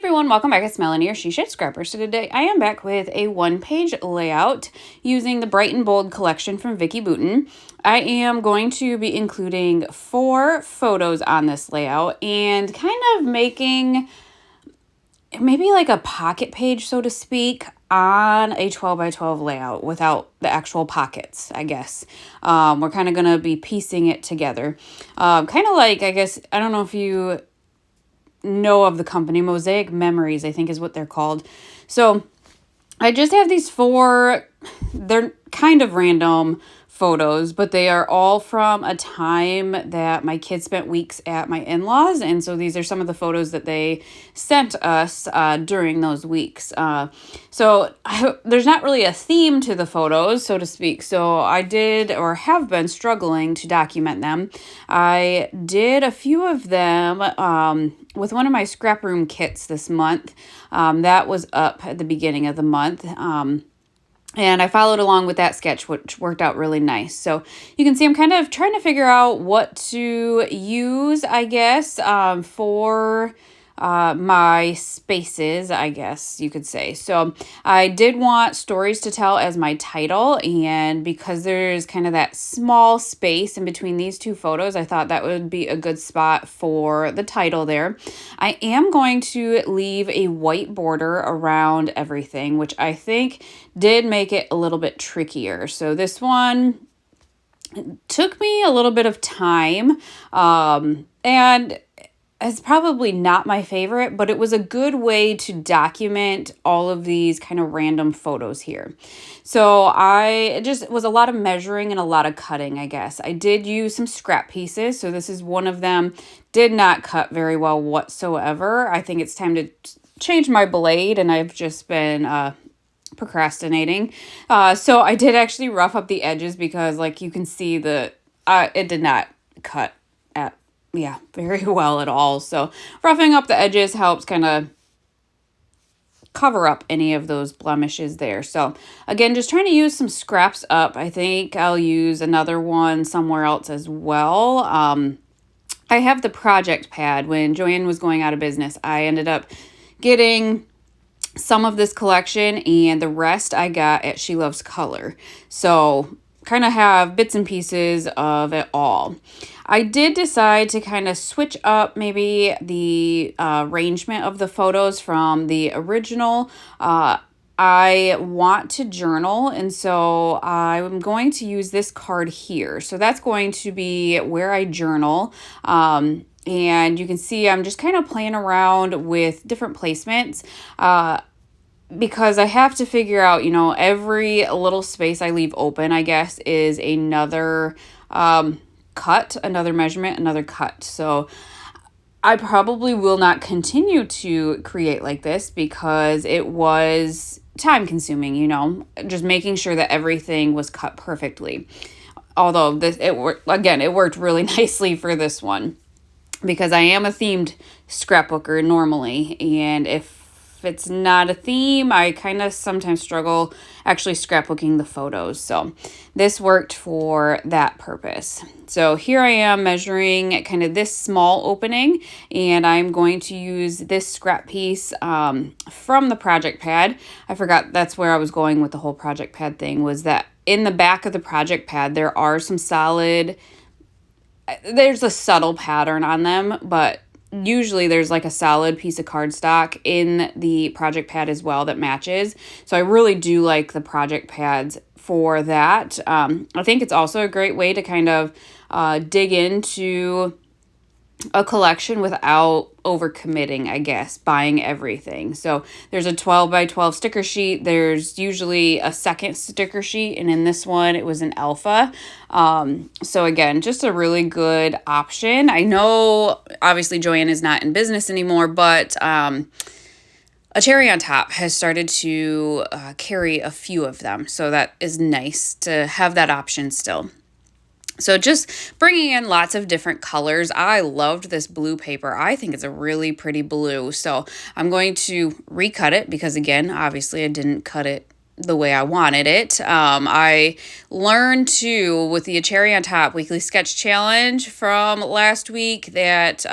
Everyone, welcome back. It's Melanie, your She Shed Scrapper. So today I am back with a one-page layout using the Bright and Bold collection from Vicki Boutin. I am going to be including 4 photos on this layout and kind of making maybe like a pocket page, so to speak, on a 12 by 12 layout without the actual pockets, I guess. We're kind of going to be piecing it together. Kind of like, I guess, I don't know if you know of the company, Mosaic Memories, I think is what they're called. So I just have these 4, they're kind of random photos, but they are all from a time that my kids spent weeks at my in-laws, and so these are some of the photos that they sent us during those weeks. There's not really a theme to the photos, so to speak, so I did or have been struggling to document them. I did a few of them with one of my scrap room kits this month. That was up at the beginning of the month. And I followed along with that sketch, which worked out really nice. So you can see I'm kind of trying to figure out what to use, I guess, for my spaces, I guess you could say. So I did want stories to tell as my title, and because there's kind of that small space in between these 2 photos, I thought that would be a good spot for the title there. I am going to leave a white border around everything, which I think did make it a little bit trickier. So this one took me a little bit of time, and it's probably not my favorite, but it was a good way to document all of these kind of random photos here. So it just was a lot of measuring and a lot of cutting, I guess. I did use some scrap pieces, so this is one of them. Did not cut very well whatsoever. I think it's time to change my blade, and I've just been procrastinating. So I did actually rough up the edges because, like, you can see it did not cut very well at all. So roughing up the edges helps kind of cover up any of those blemishes there. So again, just trying to use some scraps up. I think I'll use another one somewhere else as well. I have the project pad. When Joanne was going out of business, I ended up getting some of this collection, and the rest I got at She Loves Color. So kind of have bits and pieces of it all. I did decide to kind of switch up maybe the arrangement of the photos from the original. I want to journal, and so I'm going to use this card here. So that's going to be where I journal. And you can see I'm just kind of playing around with different placements because I have to figure out, every little space I leave open, I guess, is another cut, another measurement, another cut. So I probably will not continue to create like this because it was time consuming, just making sure that everything was cut perfectly. Although it worked really nicely for this one because I am a themed scrapbooker normally, and if it's not a theme, I kind of sometimes struggle actually scrapbooking the photos. So this worked for that purpose. So here I am measuring kind of this small opening, and I'm going to use this scrap piece from the project pad. I forgot that's where I was going with the whole project pad thing, was that in the back of the project pad, there's a subtle pattern on them, but usually there's like a solid piece of cardstock in the project pad as well that matches. So I really do like the project pads for that. I think it's also a great way to kind of dig into a collection without overcommitting, I guess, buying everything. So there's a 12 by 12 sticker sheet. There's usually a second sticker sheet, and in this one it was an alpha. So again, just a really good option. I know obviously Joanne is not in business anymore, but a cherry on top has started to carry a few of them. So that is nice to have that option still. So just bringing in lots of different colors. I loved this blue paper. I think it's a really pretty blue. So I'm going to recut it because, again, obviously I didn't cut it the way I wanted it. I learned too with the Cherry on Top weekly sketch challenge from last week that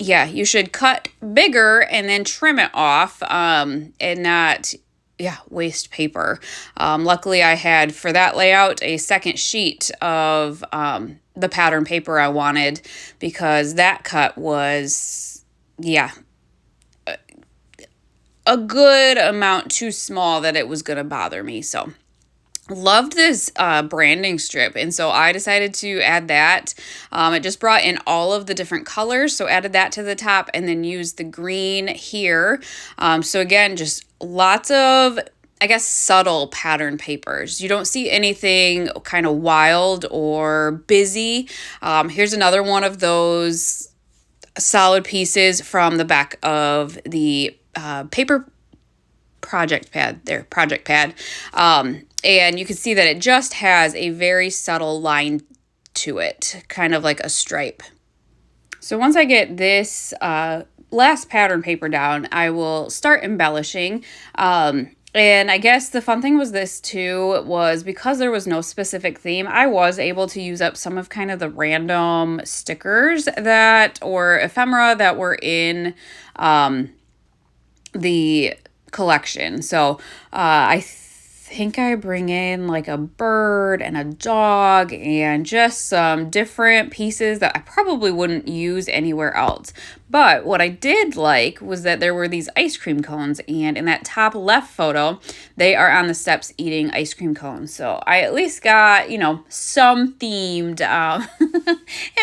yeah, you should cut bigger and then trim it off, and not, waste paper. Luckily I had for that layout a second sheet of the pattern paper I wanted, because that cut was, a good amount too small that it was going to bother me. So loved this branding strip, and so I decided to add that. It just brought in all of the different colors, so added that to the top and then used the green here. So again, just lots of, I guess, subtle pattern papers. You don't see anything kind of wild or busy. Here's another one of those solid pieces from the back of the paper project pad. And you can see that it just has a very subtle line to it, kind of like a stripe. So once I get this last pattern paper down, I will start embellishing. And I guess the fun thing was this too, was because there was no specific theme, I was able to use up some of kind of the random stickers or ephemera that were in the collection. So I think I bring in like a bird and a dog and just some different pieces that I probably wouldn't use anywhere else. But what I did like was that there were these ice cream cones, and in that top left photo, they are on the steps eating ice cream cones. So I at least got, some themed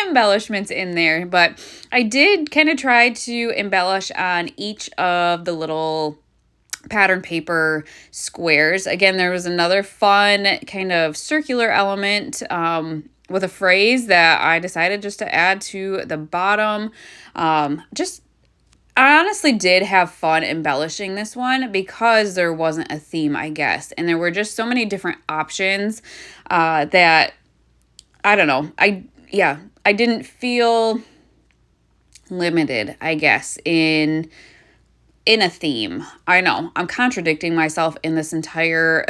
embellishments in there. But I did kind of try to embellish on each of the little pattern paper squares. Again, there was another fun kind of circular element with a phrase that I decided just to add to the bottom. I honestly did have fun embellishing this one because there wasn't a theme, I guess. And there were just so many different options that, I don't know. I didn't feel limited, I guess, in a theme. I know I'm contradicting myself in this entire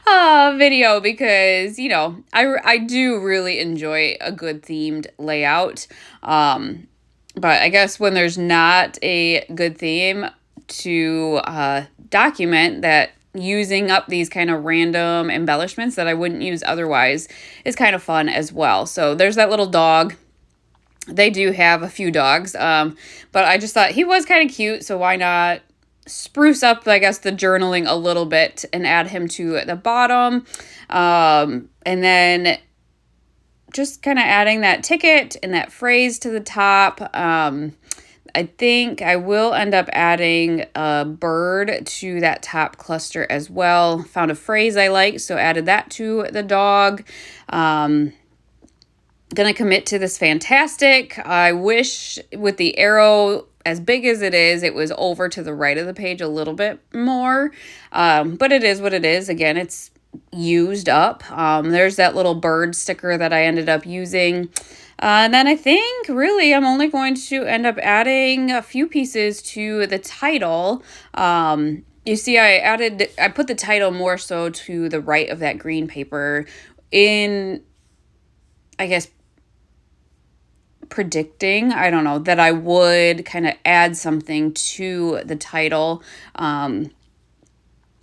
video because, I do really enjoy a good themed layout. But I guess when there's not a good theme to document that, using up these kind of random embellishments that I wouldn't use otherwise is kind of fun as well. So there's that little dog. They do have a few dogs, but I just thought he was kind of cute, so why not spruce up, I guess, the journaling a little bit and add him to the bottom, and then just kind of adding that ticket and that phrase to the top. I think I will end up adding a bird to that top cluster as well. Found a phrase I like, so added that to the dog. Gonna commit to this fantastic. I wish with the arrow as big as it is, it was over to the right of the page a little bit more. But it is what it is. Again, it's used up. There's that little bird sticker that I ended up using. And then I think really I'm only going to end up adding a few pieces to the title. You see, I put the title more so to the right of that green paper in, I guess, predicting, I don't know, that I would kind of add something to the title,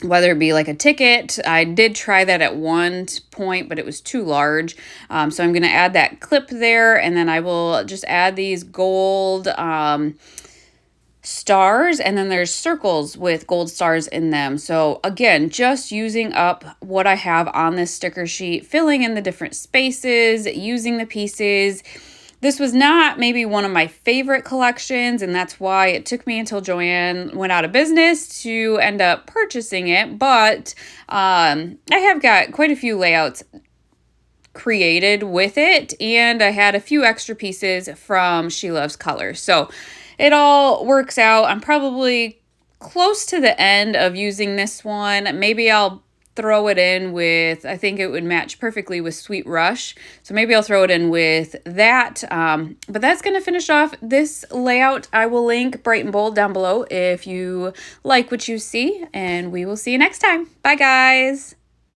whether it be like a ticket. I did try that at one point, but it was too large. So I'm going to add that clip there, and then I will just add these gold stars, and then there's circles with gold stars in them. So again, just using up what I have on this sticker sheet, filling in the different spaces, using the pieces. This was not maybe one of my favorite collections, and that's why it took me until Joanne went out of business to end up purchasing it. But I have got quite a few layouts created with it, and I had a few extra pieces from She Loves Colors. So it all works out. I'm probably close to the end of using this one. Maybe I'll throw it in with, I think it would match perfectly with Sweet Rush. So maybe I'll throw it in with that. But that's going to finish off this layout. I will link Bright and Bold down below if you like what you see, and we will see you next time. Bye, guys.